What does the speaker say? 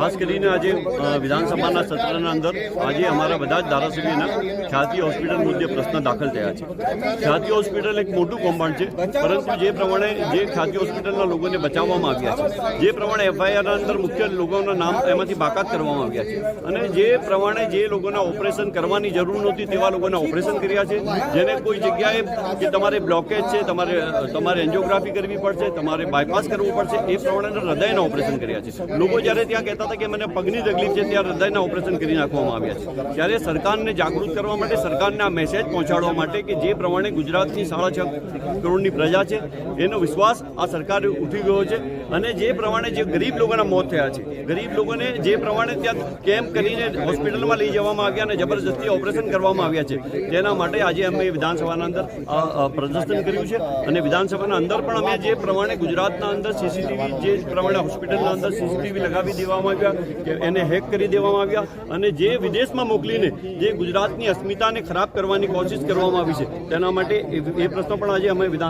ખાસ કરીને આજે વિધાનસભાના સત્રના અંદર આજે અમારા બધા જ ધારાસભ્યોના ખ્યાતિ હોસ્પિટલ મુદ્દે પ્રશ્ન દાખલ થયા છે। ખ્યાતિ હોસ્પિટલ એક મોટું કૌભાંડ છે, પરંતુ જે પ્રમાણે જે ખ્યાતિ હોસ્પિટલના લોકોને બચાવવામાં આવ્યા છે, જે પ્રમાણે એફઆઈઆરના અંદર મુખ્ય લોકોના નામ એમાંથી બાકાત કરવામાં આવ્યા છે અને જે પ્રમાણે જે લોકોના ઓપરેશન કરવાની જરૂર નહોતી તેવા લોકોના ઓપરેશન કર્યા છે, જેને કોઈ જગ્યાએ કે તમારે બ્લોકેજ છે, તમારે એન્જિયોગ્રાફી કરવી પડશે, તમારે બાયપાસ કરવું પડશે, એ પ્રમાણેના હૃદયના ઓપરેશન કર્યા છે। લોકો જ્યારે ત્યાં કહેતા હતા કે મને પગની તકલીફ છે, ત્યાં હૃદયના ઓપરેશન કરી નાખવામાં આવ્યા છે। ત્યારે સરકારને જાગૃત કરવા માટે, સરકારને આ મેસેજ પહોંચાડવા માટે કે જે પ્રમાણે ગુજરાતની 6.5 કરોડની પ્રજા છે એનો વિશ્વાસ આ સરકારે ઉઠી ગયો છે અને જે પ્રમાણે જે ગરીબ લોકોના મોત થયા છે, ગરીબ લોકોને જે પ્રમાણે ત્યાં કેમ્પ કરીને હોસ્પિટલમાં લઈ જવામાં આવ્યા અને જબરજસ્તી ઓપરેશન કરવામાં આવ્યા છે, તેના માટે આજે અમે વિધાનસભાના અંદર પ્રદર્શન કર્યું છે અને વિધાનસભાના અંદર પણ અમે જે પ્રમાણે ગુજરાતના અંદર સીસીટીવી જે પ્રમાણે હોસ્પિટલના અંદર સીસીટીવી લગાવી દેવામાં આવ્યા કે એને હેક કરી દેવામાં આવ્યા અને જે વિદેશમાં મોકલીને જે ગુજરાતની અસ્મિતાને ખરાબ કરવાની કોશિશ કરવામાં આવી છે, તેના માટે એ પ્રશ્નો પણ આજે અમે વિધાનસભા